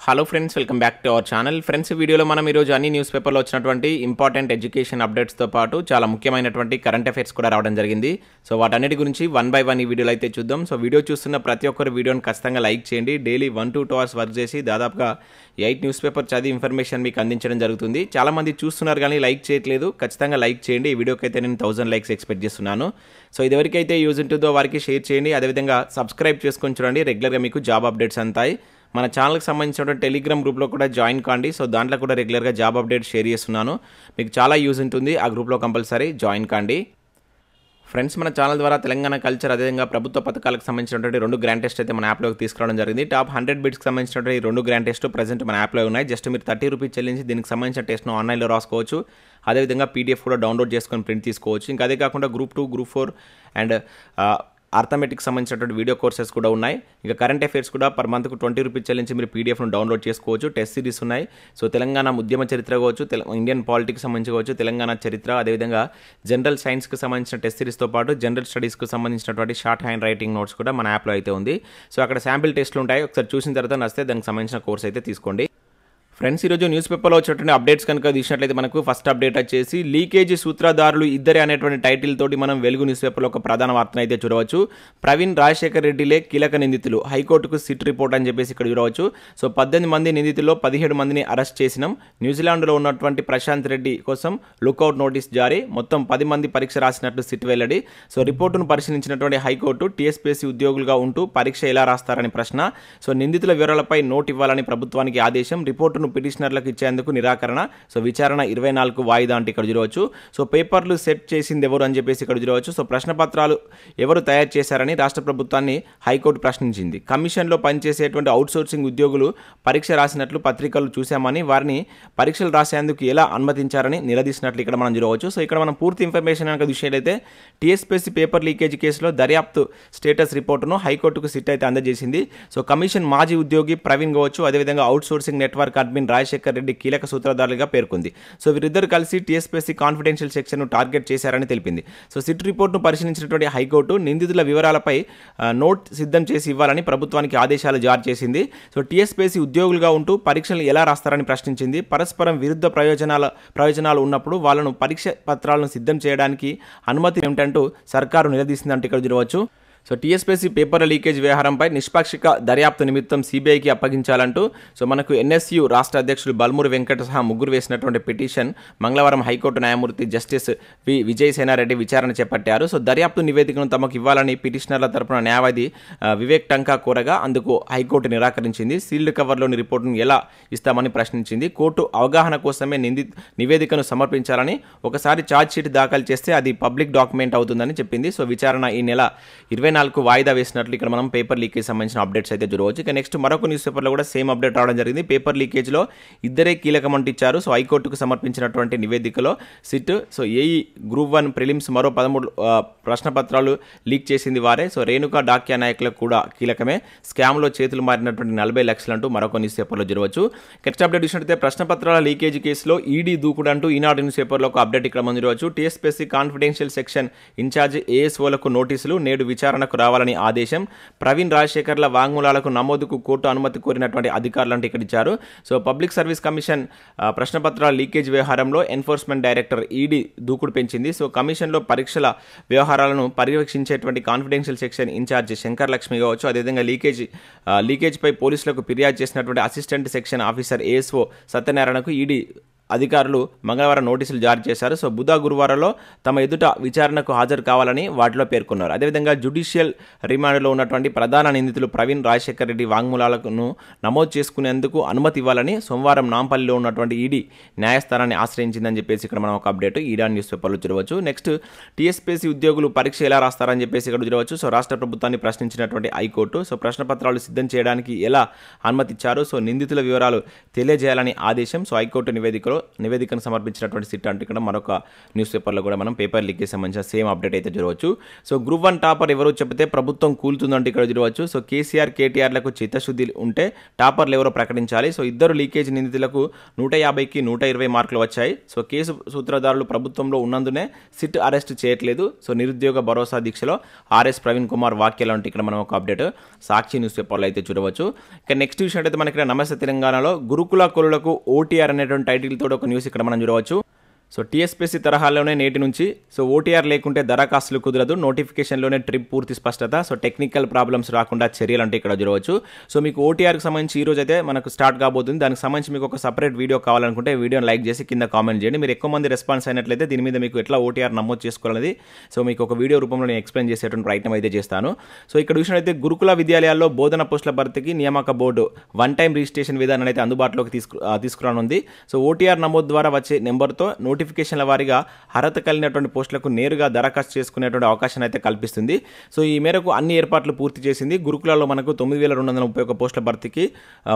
Hello friends, welcome back to our channel. Friends, వీడియోలో మనం ఈరోజు అన్ని న్యూస్ పేపర్లో వచ్చినటువంటి ఇంపార్టెంట్ ఎడ్యుకేషన్ అప్డేట్స్తో పాటు చాలా ముఖ్యమైనటువంటి కరెంట్ అఫైర్స్ కూడా రావడం జరిగింది. సో వాటన్నిటి గురించి వన్ బై వన్ ఈ వీడియోలో అయితే చూద్దాం. సో వీడియో చూస్తున్న ప్రతి ఒక్కరు వీడియోని ఖచ్చితంగా లైక్ చేయండి. డైలీ 1 to 2 అవర్స్ వర్క్ చేసి దాదాపుగా 8 న్యూస్ పేపర్ చదివి ఇన్ఫర్మేషన్ మీకు అందించడం జరుగుతుంది. చాలామంది చూస్తున్నారు కానీ లైక్ చేయట్లేదు. ఖచ్చితంగా లైక్ చేయండి. ఈ వీడియోకి అయితే నేను 1000 లైక్స్ ఎక్స్పెక్ట్ చేస్తున్నాను. సో ఇది ఎవరికైతే యూజ్ ఉంటుందో వారికి షేర్ చేయండి. అదేవిధంగా సబ్స్క్రైబ్ చేసుకొని చూడండి. రెగ్యులర్గా మీకు జాబ్ అప్డేట్స్ అంతాయి. మన ఛానల్కి సంబంధించిన టెలిగ్రామ్ గ్రూప్లో కూడా జాయిన్ కాండి. సో దాంట్లో కూడా రెగ్యులర్గా జాబ్ అప్డేట్ షేర్ చేస్తున్నాను. మీకు చాలా యూజ్ ఉంటుంది. ఆ గ్రూప్లో కంపల్సరీ జాయిన్ కాండి. ఫ్రెండ్స్, మన ఛానల్ ద్వారా తెలంగాణ కల్చర్ అదేవిధంగా ప్రభుత్వ పథకాలకు సంబంధించినటువంటి 2 గ్రాండ్ టెస్ట్ అయితే మన యాప్లోకి తీసుకురావడం జరిగింది. టాప్ 100 బిట్స్కి సంబంధించినటువంటి 2 గ్రాండ్ టెస్ట్ ప్రజెంట్ మన యాప్లో ఉన్నాయి. జస్ట్ మీరు 30 రూపీస్ చెల్లించి దీనికి సంబంధించిన టెస్ట్ను ఆన్లైన్లో రాసుకోవచ్చు. అదేవిధంగా పీడిఎఫ్ కూడా డౌన్లోడ్ చేసుకొని ప్రింట్ తీసుకోవచ్చు. ఇంకా అదే కాకుండా గ్రూప్ 2, గ్రూప్ 4 అండ్ అర్థమెటిక్ సంబంధించినటువంటి వీడియో కోర్సెస్ కూడా ఉన్నాయి. ఇక కరెంట్ అఫైర్స్ కూడా పర్ మంత్కు 20 రూపీస్ చెల్లించి మీరు పీడిఎఫ్ను డౌన్లోడ్ చేసుకోవచ్చు. టెస్ట్ సిరీస్ ఉన్నాయి. సో తెలంగాణ ఉద్యమ చరిత్ర కావచ్చు, ఇండియన్ పాలిటిక్స్ సంబంధించి కావచ్చు, తెలంగాణ చరిత్ర, అదేవిధంగా జనరల్ సైన్స్కి సంబంధించిన టెస్ట్ సిరీస్తో పాటు జనరల్ స్టడీస్కి సంబంధించినటువంటి షార్ట్ హ్యాండ్ రైటింగ్ నోట్స్ కూడా మన యాప్లో అయితే ఉంది. సో అక్కడ శాంపిల్ టెస్ట్లు ఉంటాయి. ఒకసారి చూసిన తర్వాత నచ్చితే దానికి సంబంధించిన కోర్స్ అయితే తీసుకోండి. ఫ్రెండ్స్, ఈరోజు న్యూస్ పేపర్లో వచ్చేటువంటి అప్డేట్స్ కనుక తీసినట్లయితే మనకు ఫస్ట్ అప్డేట్ వచ్చేసి లీకేజీ సూత్రధారులు ఇద్దరే అనేటువంటి టైటిల్ తోటి మనం వెలుగు న్యూస్ పేపర్లో ఒక ప్రధాన వార్తను అయితే చూడవచ్చు. ప్రవీణ్ రాజశేఖర్ రెడ్డిలే కీలక నిందితులు, హైకోర్టుకు సిట్ రిపోర్ట్ అని చెప్పేసి ఇక్కడ చూడవచ్చు. సో 18 మంది నిందితుల్లో 17 మందిని అరెస్ట్ చేసినాం. న్యూజిలాండ్లో ఉన్నటువంటి ప్రశాంత్ రెడ్డి కోసం లుకౌట్ నోటీస్ జారీ. మొత్తం 10 మంది పరీక్ష రాసినట్లు సిట్ వెల్లడి. సో రిపోర్టును పరిశీలించినటువంటి హైకోర్టు TSPSC ఉద్యోగులుగా ఉంటూ పరీక్ష ఎలా రాస్తారని ప్రశ్న. సో నిందితుల వివరాలపై నోట్ ఇవ్వాలని ప్రభుత్వానికి ఆదేశం. రిపోర్టును పిటిషనర్లకు ఇచ్చేందుకు నిరాకరణ. సో విచారణ 24 వాయిదా అంటే ఇక్కడ చూడవచ్చు. సో పేపర్లు సెట్ చేసింది ఎవరు అని చెప్పేసి ఇక్కడ చూడవచ్చు. సో ప్రశ్నపత్రాలు ఎవరు తయారు చేశారని రాష్ట్ర ప్రభుత్వాన్ని హైకోర్టు ప్రశ్నించింది. కమిషన్లో పనిచేసేటువంటి అవుట్సోర్సింగ్ ఉద్యోగులు పరీక్ష రాసినట్లు పత్రికలు చూశామని, వారిని పరీక్షలు రాసేందుకు ఎలా అనుమతించారని నిలదీసినట్లు ఇక్కడ మనం చూడవచ్చు. సో ఇక్కడ మనం పూర్తి ఇన్ఫర్మేషన్ కనుక చూసినట్లయితే TSPSC పేపర్ లీకేజ్ కేసులో దర్యాప్తు స్టేటస్ రిపోర్టును హైకోర్టుకు సిట్ అయితే అందజేసింది. సో కమిషన్ మాజీ ఉద్యోగి ప్రవీణ్ కావచ్చు, అదేవిధంగా outsourcing network admin Rajasekhar Reddy కీలక సూత్రధారులుగా పేర్కొంది. సో వీరిద్దరు కలిసి TSPSC కాన్ఫిడెన్షియల్ సెక్షన్ను టార్గెట్ చేశారని తెలిపింది. సో సిట్ రిపోర్టును పరిశీలించినటువంటి హైకోర్టు నిందితుల వివరాలపై నోట్ సిద్ధం చేసి ఇవ్వాలని ప్రభుత్వానికి ఆదేశాలు జారీ చేసింది. సో TSPSC ఉద్యోగులుగా ఉంటూ పరీక్షలు ఎలా రాస్తారని ప్రశ్నించింది. పరస్పరం విరుద్ధ ప్రయోజనాలు ఉన్నప్పుడు వాళ్ళను పరీక్ష పత్రాలను సిద్ధం చేయడానికి అనుమతి ఏమిటంటూ సర్కారు నిలదీసిందంటే ఇక్కడ చూడవచ్చు. సో TSPSC పేపర్ లీకేజ్ వ్యవహారంపై నిష్పాక్షిక దర్యాప్తు నిమిత్తం CBIకి అప్పగించాలంటూ సో మనకు NSU రాష్ట్ర అధ్యక్షులు బల్మూరి వెంకట సహా ముగ్గురు వేసినటువంటి పిటిషన్ మంగళవారం హైకోర్టు న్యాయమూర్తి జస్టిస్ విజయసేనారెడ్డి విచారణ చేపట్టారు. సో దర్యాప్తు నివేదికను తమకు ఇవ్వాలని పిటిషనర్ల తరపున న్యాయవాది వివేక్ టంకా కోరగా అందుకు హైకోర్టు నిరాకరించింది. సీల్డ్ కవర్లోని రిపోర్టును ఎలా ఇస్తామని ప్రశ్నించింది. కోర్టు అవగాహన కోసమే నివేదికను సమర్పించాలని, ఒకసారి ఛార్జ్షీట్ దాఖలు చేస్తే అది పబ్లిక్ డాక్యుమెంట్ అవుతుందని చెప్పింది. సో విచారణ ఈ నెల 24 వాయిదా వేసినట్లు ఇక్కడ మనం పేపర్ లీకేజ్ సంబంధించిన అప్డేట్స్ అయితే చూడవచ్చు. ఇక నెక్స్ట్ మరొక న్యూస్ పేపర్లో కూడా సేమ్ అప్డేట్ రావడం జరిగింది. పేపర్ లీకేజ్లో ఇద్దరే కీలకం అంటించారు. సో హైకోర్టుకు సమర్పించినటువంటి నివేదికలో SIT so AE group 1 prelims మరో 13 ప్రశ్నపత్రాలు లీక్ చేసింది వారే. సో రేణుకా డాక్యా నాయకులకు కూడా కీలకమే. స్కామ్లో చేతులు మారినటువంటి 40 లక్షలు అంటూ మరొక న్యూస్ పేపర్లో చూడవచ్చు. నెక్స్ట్ అప్డేట్ చూసినట్లయితే ప్రశ్నపత్రాల లీకేజ్ కేసులో ఈడీ దూకుడు అంటూ ఈనాడు న్యూస్ పేపర్లో ఒక అప్డేట్ ఇక్కడ మనం చూడవచ్చు. TSPSC కాన్ఫిడెన్షియల్ సెక్షన్ ఇన్ఛార్జ్ ASOలకు నోటీసులు, నేడు విచారణ రావాలని ఆదేశం. ప్రవీణ్ రాజశేఖర్ల వాంగ్మూలాలకు నమోదుకు కోర్టు అనుమతి కోరినటువంటి అధికారులు అంటే ఇక్కడ ఇచ్చారు. సో పబ్లిక్ సర్వీస్ కమిషన్ ప్రశ్నపత్రాల లీకేజ్ వ్యవహారంలో ఎన్ఫోర్స్మెంట్ డైరెక్టర్ ఈడీ దూకుడు పెంచింది. సో కమిషన్లో పరీక్షల వ్యవహారాలను పర్యవేక్షించేటువంటి confidential section in charge Shankar Lakshmi కావచ్చు, అదేవిధంగా లీకేజ్పై పోలీసులకు ఫిర్యాదు చేసినటువంటి అసిస్టెంట్ సెక్షన్ ఆఫీసర్ ASO సత్యనారాయణకు ఈడీ అధికారులు మంగళవారం నోటీసులు జారీ చేశారు. సో బుధ గురువారంలో తమ ఎదుట విచారణకు హాజరు కావాలని వాటిలో పేర్కొన్నారు. అదేవిధంగా జ్యుడిషియల్ రిమాండ్లో ఉన్నటువంటి ప్రధాన నిందితులు ప్రవీణ్ రాజశేఖర్ రెడ్డి వాంగ్మూలాలను నమోదు చేసుకునేందుకు అనుమతి ఇవ్వాలని సోమవారం నాంపల్లిలో ఉన్నటువంటి ఈడీ న్యాయస్థానాన్ని ఆశ్రయించిందని చెప్పేసి ఇక్కడ మనం ఒక అప్డేట్ ఈడా న్యూస్ పేపర్లో చూడవచ్చు. నెక్స్ట్ TSPSC ఉద్యోగులు పరీక్ష ఎలా రాస్తారని చెప్పేసి ఇక్కడ చూడవచ్చు. సో రాష్ట్ర ప్రభుత్వాన్ని ప్రశ్నించినటువంటి హైకోర్టు సో ప్రశ్నపత్రాలు సిద్ధం చేయడానికి ఎలా అనుమతి ఇచ్చారు. సో నిందితుల వివరాలు తెలియజేయాలని ఆదేశం. సో హైకోర్టు నివేదికలో నివేదికను సమర్పించినటువంటి సిట్ అంటే ఇక్కడ మరొక న్యూస్ పేపర్లో కూడా మనం పేపర్ లీక్కి సంబంధించిన సేమ్ అప్డేట్ అయితే చూడవచ్చు. సో గ్రూప్ 1 టాపర్ ఎవరో చెప్తే ప్రభుత్వం కూలుతుందంటే ఇక్కడ చూడవచ్చు. సో కేసీఆర్ కేటీఆర్లకు చిత్తశుద్ధి ఉంటే టాపర్లు ఎవరో ప్రకటించాలి. సో ఇద్దరు లీకేజ్ నిందితులకు 150కి 120 మార్కులు వచ్చాయి. సో కేసు సూత్రధారులు ప్రభుత్వంలో ఉన్నందునే సిట్ అరెస్ట్ చేయట్లేదు. సో నిరుద్యోగ భరోసా దీక్షలో ఆర్ఎస్ ప్రవీణ్ కుమార్ వ్యాఖ్యలు అంటే ఇక్కడ మనం ఒక అప్డేట్ సాక్షి న్యూస్ పేపర్లో అయితే చూడవచ్చు. ఇక నెక్స్ట్ విషయం అయితే మనకి ఇక్కడ నమస్తే తెలంగాణలో గురుకుల కొలులకు OTR అనేటువంటి టైటిల్ తోటి ఒక న్యూస్ ఇక్కడ మనం చూడవచ్చు. సో TSPSC తరహాలోనే నేటి నుంచి సో OTR లేకుంటే దరఖాస్తులు కుదరదు, నోటిఫికేషన్లోనే ట్రిప్ పూర్తి స్పష్టత. సో టెక్నికల్ ప్రాబ్లమ్స్ రాకుండా చర్యలు అంటే ఇక్కడ చూడవచ్చు. సో మీకు OTRకి సంబంధించి ఈ రోజు అయితే మనకు స్టార్ట్ కాబోతుంది. దానికి సంబంధించి మీకు ఒక సపరేట్ వీడియో కావాలనుకుంటే వీడియోని లైక్ చేసి కింద కామెంట్ చేయండి. మీరు ఎక్కువ మంది రెస్పాన్స్ అయినట్లయితే దీని మీద మీకు ఎట్లా OTR నమోదు చేసుకోవాలనేది సో మీకు ఒక వీడియో రూపంలో నేను ఎక్స్ప్లెయిన్ చేసేటువంటి ప్రయత్నం అయితే చేస్తాను. సో ఇక్కడ చూసినట్లయితే గురుకుల విద్యాలయాల్లో బోధన పోస్టుల భర్తీకి నియామక బోర్డు 1 టైం రిజిస్ట్రేషన్ విధానం అయితే అందుబాటులోకి తీసుకురానుంది. సో OTR నమోదు ద్వారా వచ్చే నెంబర్తో నోటిఫికేషన్ల వారీగా అర్హత కలిగినటువంటి పోస్టులకు నేరుగా దరఖాస్తు చేసుకునేటువంటి అవకాశాన్ని అయితే కల్పిస్తుంది. సో ఈ మేరకు అన్ని ఏర్పాట్లు పూర్తి చేసింది. గురుకులాల్లో మనకు 9231 పోస్టుల భర్తీకి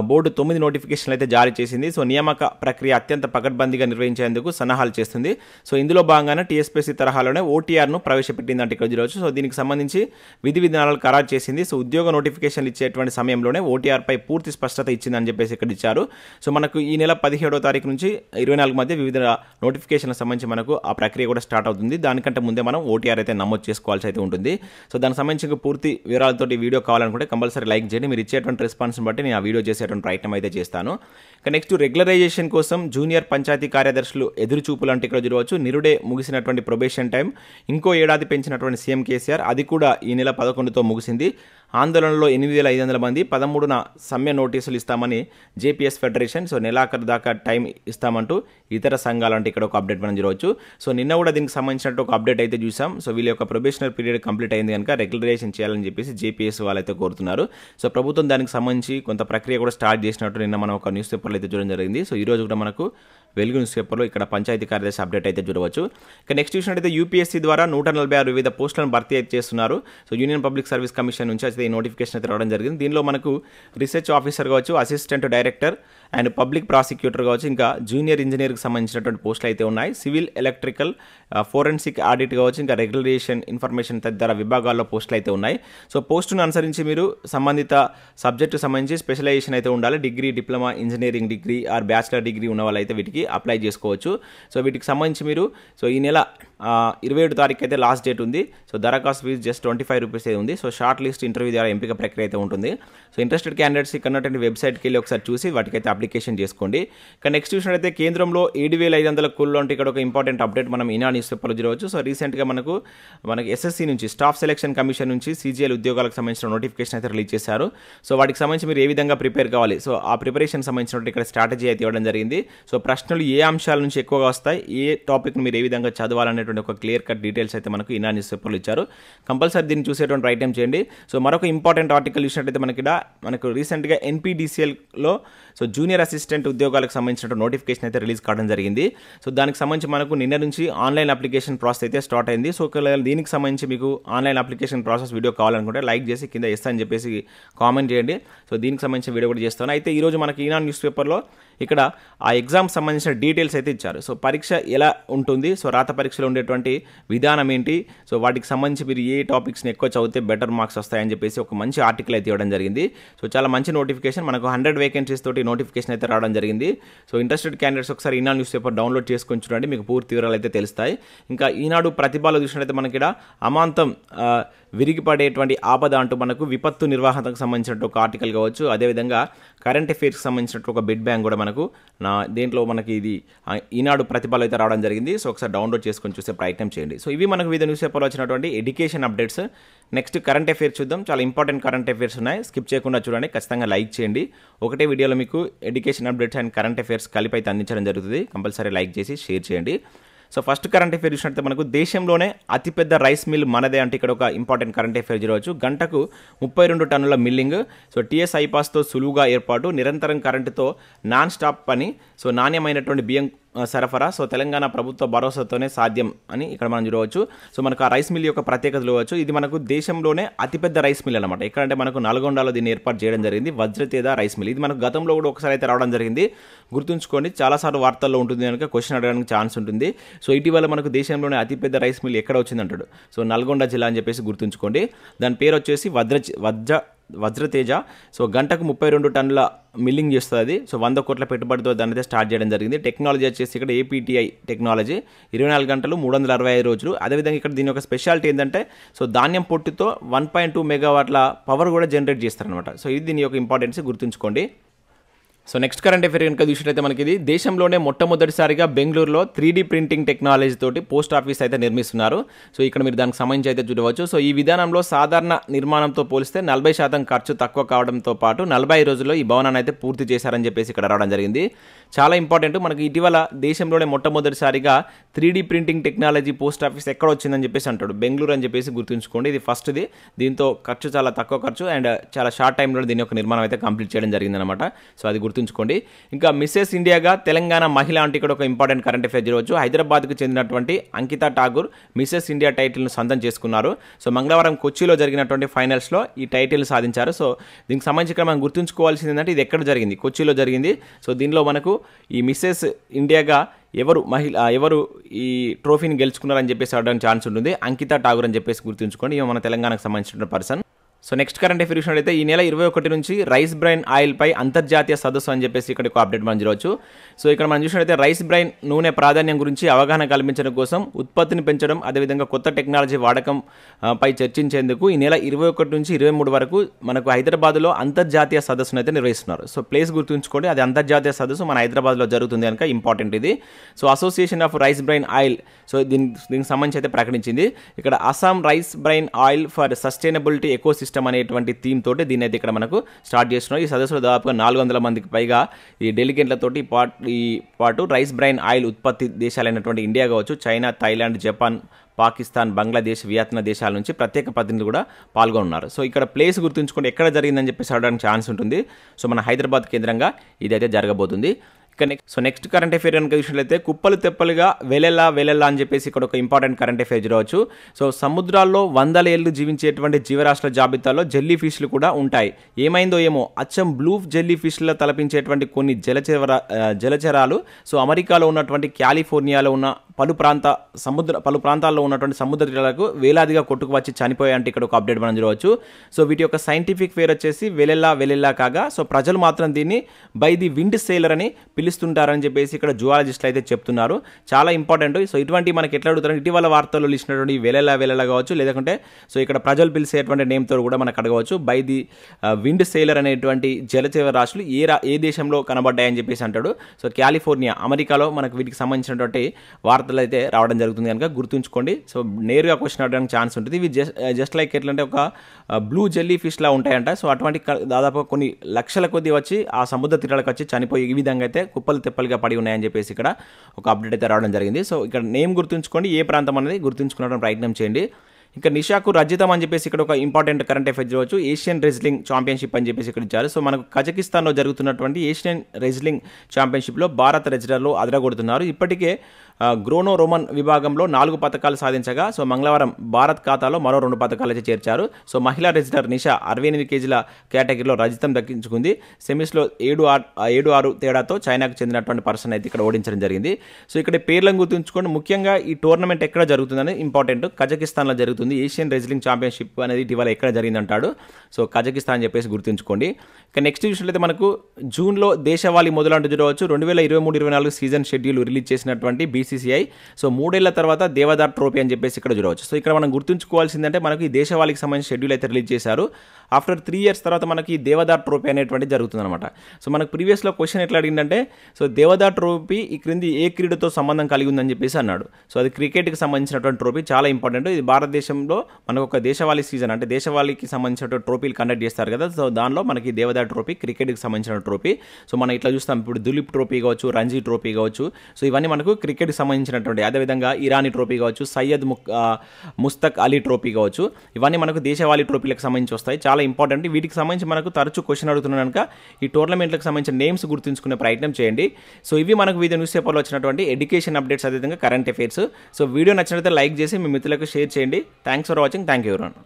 బోర్డు 9 నోటిఫికేషన్లు అయితే జారీ చేసింది. సో నియామక ప్రక్రియ అత్యంత పకడ్బందీగా నిర్వహించేందుకు సన్నాహాలు చేస్తుంది. సో ఇందులో భాగంగానే TSPSC తరహాలోనే OTRను ప్రవేశపెట్టిందంటే ఇక్కడ చూడవచ్చు. సో దీనికి సంబంధించి విధి విధానాలు ఖరారు చేసింది. సో ఉద్యోగ నోటిఫికేషన్లు ఇచ్చేటువంటి సమయంలోనే OTR పై పూర్తి స్పష్టత ఇచ్చిందని చెప్పేసి ఇక్కడ ఇచ్చారు. సో మనకు ఈ నెల 17వ తారీఖు నుంచి 24 మధ్య వివిధ నోటిఫికేషన్ల సంబంధించి మనకు ఆ ప్రక్రియ కూడా స్టార్ట్ అవుతుంది. దానికంటే ముందే మనం OTR అయితే నమోదు చేసుకోవాల్సి అయితే ఉంటుంది. సో దానికి సంబంధించి పూర్తి వివరాలతో వీడియో కావాలనుకుంటే కంపల్సరీ లైక్ చేయండి. మీరు ఇచ్చేటువంటి రెస్పాన్స్ని బట్టి నేను ఆ వీడియో చేసేటువంటి ప్రయత్నం అయితే చేస్తాను. ఇక నెక్స్ట్ రెగ్యులరైజేషన్ కోసం జూనియర్ పంచాయతీ కార్యదర్శులు ఎదురుచూపులు అంటే ఇక్కడ చూడవచ్చు. నిరుడే ముగిసినటువంటి ప్రొబేషన్ టైం ఇంకో ఏడాది పెంచినటువంటి సీఎం కేసీఆర్ అది కూడా ఈ నెల 11తో ముగిసింది. ఆందోళనలో 8500 మంది 13న సమ్మె నోటీసులు ఇస్తామని JPS ఫెడరేషన్ సో నెలాఖరు దాకా టైం ఇస్తామంటూ ఇతర సంఘాలు అంటే ఇక్కడ ఒక అప్డేట్ మనం చూడవచ్చు. సో నిన్న కూడా దీనికి సంబంధించినట్టు ఒక అప్డేట్ అయితే చూసాం. సో వీళ్ళ యొక్క ప్రొబేషనల్ పీరియడ్ కంప్లీట్ అయింది కనుక రెగ్యులరైజేషన్ చేయాలని చెప్పేసి JPS వాళ్ళైతే కోరుతున్నారు. సో ప్రభుత్వం దానికి సంబంధించి కొంత ప్రక్రియ కూడా స్టార్ట్ చేసినట్టు నిన్న మనం ఒక న్యూస్ పేపర్లో అయితే చూడడం జరిగింది. సో ఈ రోజు కూడా మనకు వెలుగు న్యూస్ పేపర్లో ఇక్కడ పంచాయతీ కార్యదర్శి అప్డేట్ అయితే చూడవచ్చు. ఇక నెక్స్ట్ చూసినట్టయితే UPSC ద్వారా 146 వివిధ పోస్టులను భర్తీ అయితే చేస్తున్నారు. So union public service commission నుంచి అయితే ఈ నోటిఫికేషన్ అయితే రావడం జరిగింది. దీనిలో మనకు రీసెర్చ్ ఆఫీసర్ కావచ్చు, assistant director and public prosecutor కావచ్చు, ఇంకా జూనియర్ ఇంజనీర్కి సంబంధించినటువంటి పోస్టులు అయితే ఉన్నాయి. సివిల్, ఎలక్ట్రికల్, ఫోరెన్సిక్ ఆడిట్ కావచ్చు, ఇంకా రెగ్యులేషన్, ఇన్ఫర్మేషన్ తదితర విభాగాల్లో పోస్టులు అయితే ఉన్నాయి. సో పోస్టును అనుసరించి మీరు సంబంధిత సబ్జెక్టు సంబంధించి స్పెషలైజేషన్ అయితే ఉండాలి. Degree, diploma, engineering degree or bachelor degree ఉన్న వాళ్ళు అయితే వీటికి అప్లై చేసుకోవచ్చు. సో వీటికి సంబంధించి మీరు సో ఈ నెల 27 తారీఖు అయితే లాస్ట్ డేట్ ఉంది. సో దరఖాస్తు ఫీజు జస్ట్ 25 రూపీస్ అయితే ఉంది. సో షార్ట్ లిస్ట్ ఇంటర్వ్యూ ద్వారా ఎంపిక ప్రక్రియ అయితే ఉంటుంది. సో ఇంట్రెస్టెడ్ క్యాండిడేట్స్ ఇక్కడ ఉన్నటువంటి వెబ్సైట్కి వెళ్ళి ఒకసారి చూసి వాటికైతే అప్లికేషన్ చేసుకోండి. ఇక నెక్స్ట్ చూసినట్లయితే కేంద్రంలో 7500 కోళ్ళు అంటే ఇక్కడ ఒక ఇంపార్టెంట్ అప్డేట్ మనం ఈనాడు న్యూస్ పేపర్లో చూడవచ్చు. సో రీసెంట్గా మనకు SSC నుంచి స్టాఫ్ సెలక్షన్ కమిషన్ నుంచి CGL ఉద్యోగాలకు సంబంధించిన నోటిఫికేషన్ అయితే రిలీజ్ చేశారు. సో వాటికి సంబంధించి మీరు ఏ విధంగా ప్రిపేర్ కావాలి, సో ఆ ప్రిపరేషన్ సంబంధించినట్టు ఇక్కడ స్ట్రాటజీ అయితే ఇవ్వడం జరిగింది. సో ప్రశ్నలు ఏ అంశాల నుంచి ఎక్కువగా వస్తాయి, ఏ టాపిక్ను మీరు ఏ విధంగా చదవాలనేటువంటి ఒక క్లియర్ కట్ డీటెయిల్స్ అయితే మనకు ఈనాడు న్యూస్ పేపర్లో ఇచ్చారు. కంపల్సరీ దీన్ని చూసేటువంటి ప్రయత్నం చేయండి. సో మరొక ఇంపార్టెంట్ ఆర్టికల్ చూసినట్టయితే మనకు రీసెంట్గా NPDCLలో సో జూనియర్ అసిస్టెంట్ ఉద్యోగాలకు సంబంధించిన నోటిఫికేషన్ అయితే రిలీజ్ కావడం జరిగింది. సో దానికి సంబంధించి మనకు నిన్న నుంచి ఆన్లైన్ అప్లికేషన్ ప్రాసెస్ అయితే స్టార్ట్ అయింది. సో దీనికి సంబంధించి మీకు ఆన్లైన్ అప్లికేషన్ ప్రాసెస్ వీడియో కావాలనుకుంటే లైక్ చేసి కింద ఎస్ అని చెప్పేసి కామెంట్ చేయండి. సో దీనికి సంబంధించిన వీడియో కూడా చేస్తాను. అయితే ఈరోజు మనకి ఈనాడు న్యూస్ పేపర్లో ఇక్కడ ఆ ఎగ్జామ్ సంబంధించిన డీటెయిల్స్ అయితే ఇచ్చారు. సో పరీక్ష ఎలా ఉంటుంది, సో రాత పరీక్షలో ఉండేటువంటి విధానం ఏంటి, సో వాటికి సంబంధించి మీరు ఏ టాపిక్స్ని ఎక్కువ చదివితే బెటర్ మార్క్స్ వస్తాయని చెప్పేసి ఒక మంచి ఆర్టికల్ అయితే ఇవ్వడం జరిగింది. సో చాలా మంచి నోటిఫికేషన్, మనకు 100 వేకెన్సీస్ తోటి నోటిఫికేషన్ అయితే రావడం జరిగింది. సో ఇంట్రెస్టెడ్ క్యాండిడేట్స్ ఒకసారి ఈనాడు న్యూస్ పేపర్ డౌన్లోడ్ చేసుకొని చూడండి, మీకు పూర్తి వివరాలు అయితే తెలుస్తాయి. ఇంకా ఈనాడు ప్రతిభలో చూసినట్లయితే మనకి ఇక్కడ అమాంతం విరిగిపడేటువంటి ఆపద అంటూ మనకు విపత్తు నిర్వహణకు సంబంధించినట్టు ఒక ఆర్టికల్ కావచ్చు, అదేవిధంగా కరెంట్ అఫైర్స్కి సంబంధించినట్టు ఒక బిడ్ బ్యాంక్ కూడా మనకు దేంట్లో మనకి ఇది ఈనాడు ప్రతిభలో అయితే రావడం జరిగింది. సో ఒకసారి డౌన్లోడ్ చేసుకొని చూసే ప్రయత్నం చేయండి. సో ఇవి మనకు వివిధ న్యూస్ పేపర్లో వచ్చినటువంటి education updates. Next current affairs చూద్దాం. చాలా ఇంపార్టెంట్ కరెంట్ అఫైర్స్ ఉన్నాయి, స్కిప్ చేయకుండా చూడండి, ఖచ్చితంగా లైక్ చేయండి. ఒకటే వీడియోలో మీకు education updates and current affairs కలిపి అయితే అందించడం జరుగుతుంది. కంపల్సరీ లైక్ చేసి షేర్ చేయండి. సో ఫస్ట్ కరెంట్ అఫైర్ చూసినట్టు మనకు దేశంలోనే అతిపెద్ద రైస్ మిల్ మనదే అంటే ఇక్కడ ఒక ఇంపార్టెంట్ కరెంట్ అఫైర్ చూడవచ్చు. గంటకు 32 టన్నుల మిల్లింగ్, సో TS ఐపాస్తో సులువుగా ఏర్పాటు, నిరంతరం కరెంటుతో నాన్ స్టాప్ పని, సో నాణ్యమైనటువంటి బియ్యం సరఫరా సో తెలంగాణ ప్రభుత్వ భరోసాతోనే సాధ్యం అని ఇక్కడ మనం చూడవచ్చు. సో మనకు ఆ రైస్ మిల్ యొక్క ప్రత్యేకత చూడవచ్చు. ఇది మనకు దేశంలోనే అతిపెద్ద రైస్ మిల్ అనమాట. ఎక్కడంటే మనకు నల్గొండలో దీన్ని ఏర్పాటు చేయడం జరిగింది, వజ్రతేజ రైస్ మిల్. ఇది మనకు గతంలో కూడా ఒకసారి అయితే రావడం జరిగింది, గుర్తుంచుకోండి. చాలాసార్లు వార్తల్లో ఉంటుంది కనుక క్వశ్చన్ అడగడానికి ఛాన్స్ ఉంటుంది. సో ఇటీవల మనకు దేశంలోనే అతిపెద్ద రైస్ మిల్ ఎక్కడ వచ్చిందంటాడు. సో నల్గొండ జిల్లా అని చెప్పేసి గుర్తుంచుకోండి. దాని పేరు వచ్చేసి వజ్రతేజ. సో గంటకు 32 టన్నుల మిల్లింగ్ చేస్తుంది అది. సో 100 కోట్ల పెట్టుబడితో దాన్ని అయితే స్టార్ట్ చేయడం జరిగింది. టెక్నాలజీ వచ్చేసి ఇక్కడ APTI టెక్నాలజీ, 24 గంటలు 365 రోజులు. అదేవిధంగా ఇక్కడ దీని యొక్క స్పెషాలిటీ ఏంటంటే సో ధాన్యం పొట్టుతో 1.2 మెగావాట్ల పవర్ కూడా జనరేట్ చేస్తారనమాట. సో ఇది దీని యొక్క ఇంపార్టెన్స్ గుర్తుంచుకోండి. సో నెక్స్ట్ కరెంట్ అఫేర్ కనుక చూసినట్లయితే మనకి ఇది దేశంలోనే మొట్టమొదటిసారిగా బెంగళూరులో 3D ప్రింటింగ్ టెక్నాలజీ తోటి పోస్ట్ ఆఫీస్ అయితే నిర్మిస్తున్నారు. సో ఇక్కడ మీరు దానికి సంబంధించి అయితే చూడవచ్చు. సో ఈ విధానంలో సాధారణ నిర్మాణంతో పోలిస్తే 40% ఖర్చు తక్కువ కావడంతో పాటు 45 రోజుల్లో ఈ భవనాన్ని అయితే పూర్తి చేశారని చెప్పేసి ఇక్కడ రావడం జరిగింది. చాలా ఇంపార్టెంట్. మనకి ఇటీవల దేశంలోనే మొట్టమొదటిసారిగా 3D printing technology post office ఎక్కడ వచ్చిందని చెప్పేసి అంటాడు, బెంగళూరు అని చెప్పేసి గుర్తుంచుకోండి. ఇది ఫస్ట్ది. దీంతో ఖర్చు చాలా తక్కువ ఖర్చు అండ్ చాలా షార్ట్ టైంలో దీని యొక్క నిర్మాణం అయితే కంప్లీట్ చేయడం జరిగిందనమాట. సో అది గుర్తుంచుకోండి. ఇంకా మిస్సెస్ ఇండియాగా తెలంగాణ మహిళ అంటే ఇక్కడ ఒక ఇంపార్టెంట్ కరెంట్ అఫేర్ చూడవచ్చు. హైదరాబాద్కు చెందినటువంటి అంకిత ఠాగూర్ మిస్సెస్ ఇండియా టైటిల్ను సొంతం చేసుకున్నారు. సో మంగళవారం కొచ్చిలో జరిగినటువంటి ఫైనల్స్లో ఈ టైటిల్ సాధించారు. సో దీనికి సంబంధించి ఇక్కడ మనం గుర్తుంచుకోవాల్సింది ఏంటంటే ఇది ఎక్కడ జరిగింది, కొచ్చిలో జరిగింది. సో దీనిలో మనకు ఈ మిస్సెస్ ఇండియాగా ఎవరు ఈ ట్రోఫీని గెలుచుకున్నారని చెప్పేసి అడగడానికి ఛాన్స్ ఉంటుంది. అంకిత ఠాగూర్ అని చెప్పేసి గుర్తుంచుకోండి. ఇవి మన తెలంగాణకు సంబంధించిన person. So next current affair అయితే ఈ నెల 21 నుంచి రైస్ బ్రైన్ ఆయిల్ పై అంతర్జాతీయ సదస్సు అని చెప్పేసి ఇక్కడ ఒక అప్డేట్ మనం చూడవచ్చు. సో ఇక్కడ మనం చూసినట్లయితే రైస్ బ్రైన్ నూనె ప్రాధాన్యం గురించి అవగాహన కల్పించడం కోసం ఉత్పత్తిని పెంచడం, అదేవిధంగా కొత్త టెక్నాలజీ వాడకం పై చర్చించేందుకు ఈ నెల 21 నుంచి 23 వరకు మనకు హైదరాబాద్లో అంతర్జాతీయ సదస్సును అయితే నిర్వహిస్తున్నారు. సో ప్లేస్ గుర్తుంచుకోండి, అది అంతర్జాతీయ సదస్సు మన హైదరాబాద్లో జరుగుతుంది కనుక ఇంపార్టెంట్ ఇది. So association of rice brain oil so దీనికి సంబంధించి అయితే ప్రకటించింది. ఇక్కడ Assam rice brain oil for sustainability ecosystem అనేటువంటి థీమ్ తోటి దీన్ని అయితే ఇక్కడ మనకు స్టార్ట్ చేస్తున్నారు. ఈ సదస్సులో దాదాపుగా 400 మందికి పైగా ఈ డెలిగేట్లతోటి పాటు రైస్ బ్రైన్ ఆయిల్ ఉత్పత్తి దేశాలైనటువంటి ఇండియా కావచ్చు, China, Thailand, Japan, Pakistan, Bangladesh, Vietnam దేశాల నుంచి ప్రత్యేక ప్రతినిధులు కూడా పాల్గొన్నారు. సో ఇక్కడ ప్లేస్ గుర్తుంచుకుంటే ఎక్కడ జరిగిందని చెప్పేసి అడగడానికి ఛాన్స్ ఉంటుంది. సో మన హైదరాబాద్ కేంద్రంగా ఇదైతే జరగబోతుంది. సో నెక్స్ట్ కరెంట్ అఫేర్ కనుక చూసినట్లయితే కుప్పలు తెప్పలుగా వెలెల్లా అని చెప్పేసి ఇక్కడ ఒక ఇంపార్టెంట్ కరెంట్ అఫేర్ చూడవచ్చు. సో సముద్రాల్లో 100 ఏళ్లు జీవించేటువంటి జీవరాశుల జాబితాలో జెల్లీ ఫిష్లు కూడా ఉంటాయి. ఏమైందో ఏమో అచ్చం బ్లూ జెల్లీ ఫిష్ల తలపించేటువంటి కొన్ని జలచరాలు సో అమెరికాలో ఉన్నటువంటి కాలిఫోర్నియాలో ఉన్న పలు ప్రాంతాల్లో ఉన్నటువంటి సముద్ర తీరాలకు వేలాదిగా కొట్టుకు వచ్చి చనిపోయాయంటే ఇక్కడ ఒక అప్డేట్ మనం చూడవచ్చు. సో వీటి యొక్క సైంటిఫిక్ పేరు వచ్చేసి వెలెల్లా కాగా సో ప్రజలు మాత్రం దీన్ని బై ది విండ్ సేలర్ అని పిలుస్తుంటారని చెప్పేసి ఇక్కడ జువాలజిస్టులు అయితే చెప్తున్నారు. చాలా ఇంపార్టెంట్. సో ఇటువంటి మనకి ఎట్లా అడుగుతారు, ఇటీవల వార్తల్లో ఇచ్చినటువంటి వెలెల్లా కావచ్చు, లేదంటే సో ఇక్కడ ప్రజలు పిలిచేటువంటి నేమ్తో కూడా మనకు అడగవచ్చు. బై ది విండ్ సేలర్ అనేటువంటి జలచర రాశులు ఏ దేశంలో కనబడ్డాయని చెప్పేసి అంటాడు. సో కాలిఫోర్నియా అమెరికాలో మనకు వీటికి సంబంధించినటువంటి వార్తలు అయితే రావడం జరుగుతుంది కనుక గుర్తుంచుకోండి. సో నేరుగా క్వశ్చన్ అడగడానికి ఛాన్స్ ఉంటుంది. ఇవి జస్ట్ లైక్ ఎట్లంటే ఒక బ్లూ జెల్లీ ఫిష్ లా ఉంటాయంట. సో అటువంటి దాదాపు కొన్ని లక్షల కొద్ది వచ్చి ఆ సముద్ర తీరాలకు వచ్చి చనిపోయి ఈ విధంగా అయితే కుప్పలు తెప్పలుగా పడి ఉన్నాయని చెప్పేసి ఇక్కడ ఒక అప్డేట్ అయితే రావడం జరిగింది. సో ఇక్కడ నేమ్ గుర్తుంచుకోండి, ఏ ప్రాంతం అనేది గుర్తుంచుకోవడానికి ప్రయత్నం చేయండి. ఇంకా నిషాకు రజితం అని చెప్పేసి ఇక్కడ ఒక ఇంపార్టెంట్ కరెంట్ అఫేర్ చూడవచ్చు. ఏషియన్ రెజ్లింగ్ ఛాంపియన్షిప్ అని చెప్పేసి ఇక్కడ ఇచ్చారు. సో మనకు కజకిస్తాన్లో జరుగుతున్నటువంటి ఏషియన్ రెజ్లింగ్ ఛాంపియన్షిప్లో భారత రెజ్లర్లు అదరగొడుతున్నారు. ఇప్పటికే గ్రోనో రోమన్ విభాగంలో 4 పథకాలు సాధించగా సో మంగళవారం భారత్ ఖాతాలో మరో 2 పథకాలు అయితే చేర్చారు. సో మహిళా రెజ్లర్ నిషా 68 కేజీల కేటగిరీలో రజితం దక్కించుకుంది. సెమీస్లో 7-6 తేడాతో చైనాకు చెందినటువంటి పర్సన్ అయితే ఇక్కడ ఓడించడం జరిగింది. సో ఇక్కడ పేర్లను గుర్తుంచుకోండి. ముఖ్యంగా ఈ టోర్నమెంట్ ఎక్కడ జరుగుతుందని ఇంపార్టెంట్. కజకిస్తాన్లో జరుగుతుంది. ఏషియన్ రెజ్లింగ్ ఛాంపియన్షిప్ అనేది ఇటీవల ఎక్కడ జరిగిందంటాడు. సో కజకిస్తాన్ అని చెప్పేసి గుర్తుంచుకోండి. ఇక నెక్స్ట్ చూసినట్లయితే మనకు జూన్లో దేశవాళీ మొదలంటూ చూడవచ్చు. 2023-24 సీజన్ షెడ్యూల్ రిలీజ్ చేసినటువంటి BCCI సో 3 ఏళ్ల తర్వాత దేవదార్ ట్రోఫీ అని చెప్పేసి ఇక్కడ చూడవచ్చు. సో ఇక్కడ మనం గుర్తుంచుకోవాల్సిందంటే మనకి ఈ దేశవాళీకి సంబంధించిన షెడ్యూల్ అయితే రిలీజ్ చేశారు. ఆఫ్టర్ 3 ఇయర్స్ తర్వాత మనకి దేవదార్ ట్రోఫీ అనేటువంటి జరుగుతుందన్నమాట. సో మనకు ప్రీవియస్లో క్వశ్చన్ ఎట్లా అడిగిందంటే సో దేవదార్ ట్రోఫీ ఈ క్రింది ఏ క్రీడతో సంబంధం కలిగి ఉందని చెప్పేసి అన్నాడు. సో అది క్రికెట్కి సంబంధించినటువంటి ట్రోఫీ, చాలా ఇంపార్టెంట్. ఇది భారతదేశ దేశంలో మనకు ఒక దేశవాళీ సీజన్ అంటే దేశవాళీకి సంబంధించిన ట్రోఫీలు కండక్ట్ చేస్తారు కదా. సో దానిలో మనకి దేవదా ట్రోఫీ క్రికెట్కి సంబంధించిన ట్రోఫీ. సో మనం ఇట్లా చూస్తాం ఇప్పుడు దులీప్ ట్రోఫీ కావచ్చు, రంజీ ట్రోఫీ కావచ్చు. సో ఇవన్నీ మనకు క్రికెట్కి సంబంధించినటువంటి, అదేవిధంగా ఇరానీ ట్రోఫీ కావచ్చు, సయ్యద్ ముస్తక్ అలీ ట్రోఫీ కావచ్చు. ఇవన్నీ మనకు దేశవాళీ ట్రోఫీలకు సంబంధించి వస్తాయి, చాలా ఇంపార్టెంట్. వీటికి సంబంధించి మనకు తరచూ క్వశ్చన్ అడుగుతున్నాను కనుక ఈ టోర్నమెంట్లకు సంబంధించిన నేమ్స్ గుర్తుంచుకునే ప్రయత్నం చేయండి. సో ఇవి మనకు వివిధ న్యూస్ పేపర్లో వచ్చినటువంటి ఎడ్యుకేషన్ అప్డేట్స్, అదేవిధంగా కరెంట్ అఫైర్స్. సో వీడియో నచ్చినట్లయితే లైక్ చేసి మీ మిత్రులకు షేర్ చేయండి. Thanks for watching. Thank you everyone.